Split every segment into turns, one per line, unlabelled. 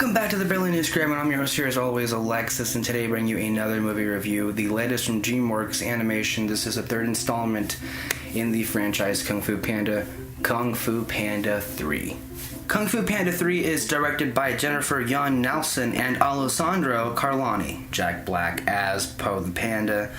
Welcome back to the Barely Newsgram, and I'm your host here as always, Alexis, and today I bring you another movie review, the latest from Dreamworks Animation. This is a third installment in the franchise Kung Fu Panda 3. Kung Fu Panda 3 is directed by Jennifer Yon Nelson and Alessandro Carlani. Jack Black as Po the Panda,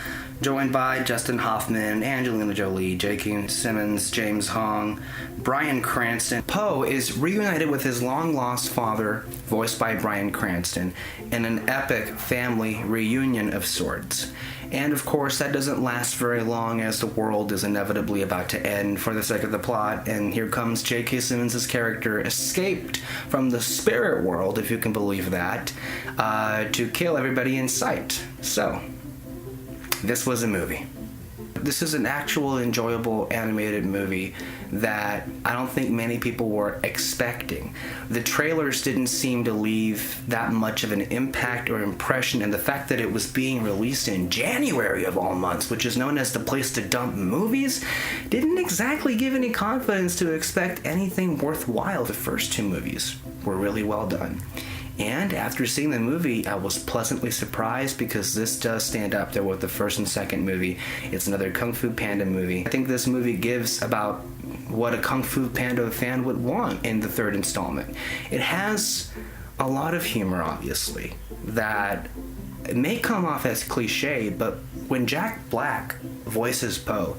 joined by Justin Hoffman, Angelina Jolie, J.K. Simmons, James Hong, Bryan Cranston. Po is reunited with his long-lost father, voiced by Bryan Cranston, in an epic family reunion of sorts. And of course, that doesn't last very long, as the world is inevitably about to end for the sake of the plot, and here comes J.K. Simmons' character, escaped from the spirit world, if you can believe that, to kill everybody in sight. So, this was a movie. This is an actual enjoyable animated movie that I don't think many people were expecting. The trailers didn't seem to leave that much of an impact or impression, and the fact that it was being released in January of all months, which is known as the place to dump movies, didn't exactly give any confidence to expect anything worthwhile. The first two movies were really well done. And after seeing the movie, I was pleasantly surprised because this does stand up there with the first and second movie. It's another Kung Fu Panda movie. I think this movie gives about what a Kung Fu Panda fan would want in the third installment. It has a lot of humor, obviously, that it may come off as cliche, but when Jack Black voices Po,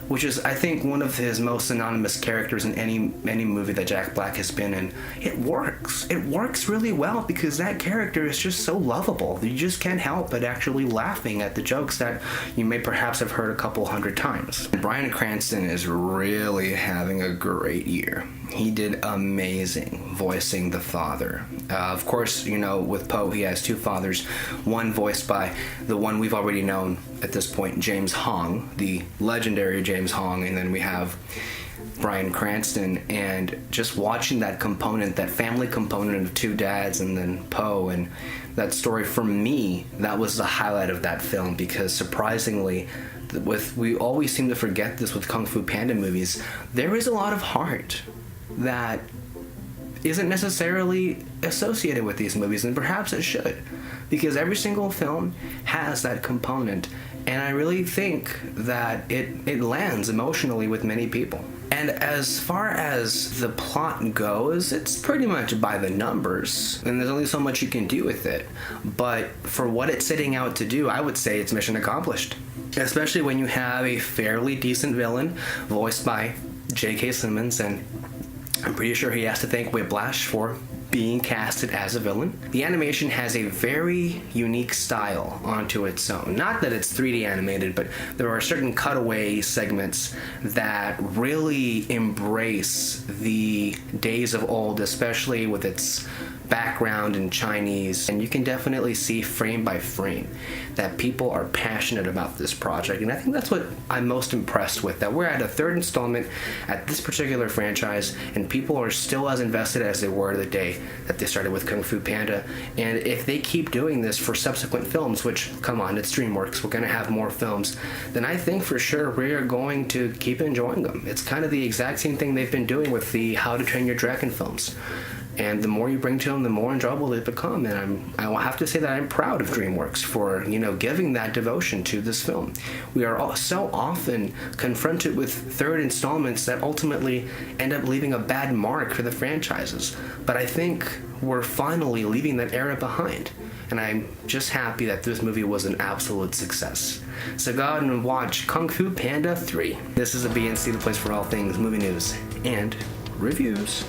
which is, I think, one of his most synonymous characters in any movie that Jack Black has been in, it works. It works really well because that character is just so lovable. You just can't help but actually laughing at the jokes that you may perhaps have heard a couple hundred times. Bryan Cranston is really having a great year. He did amazing voicing the father. Of course, you know, with Po, he has two fathers, one voiced by the one we've already known at this point, James Hong, the legendary James Hong, and then we have Bryan Cranston, and just watching that component, that family component of two dads and then Po, and that story, for me, that was the highlight of that film, because surprisingly, we always seem to forget this with Kung Fu Panda movies, there is a lot of heart that isn't necessarily associated with these movies, and perhaps it should, because every single film has that component, and I really think that it lands emotionally with many people. And as far as the plot goes, it's pretty much by the numbers, and there's only so much you can do with it. But for what it's setting out to do, I would say it's mission accomplished. Especially when you have a fairly decent villain, voiced by J.K. Simmons, and I'm pretty sure he has to thank Whiplash for being casted as a villain. The animation has a very unique style onto its own. Not that it's 3D animated, but there are certain cutaway segments that really embrace the days of old, especially with its background in Chinese, and you can definitely see frame by frame that people are passionate about this project, and I think that's what I'm most impressed with, that we're at a third installment at this particular franchise, and people are still as invested as they were the day that they started with Kung Fu Panda. And if they keep doing this for subsequent films, which, come on, it's DreamWorks, we're going to have more films, then I think for sure we are going to keep enjoying them. It's kind of the exact same thing they've been doing with the How to Train Your Dragon films. And the more you bring to them, the more enjoyable they become. And I will have to say that I'm proud of DreamWorks for, giving that devotion to this film. We are all so often confronted with third installments that ultimately end up leaving a bad mark for the franchises. But I think we're finally leaving that era behind. And I'm just happy that this movie was an absolute success. So go out and watch Kung Fu Panda 3. This is a BNC, the place for all things movie news and reviews.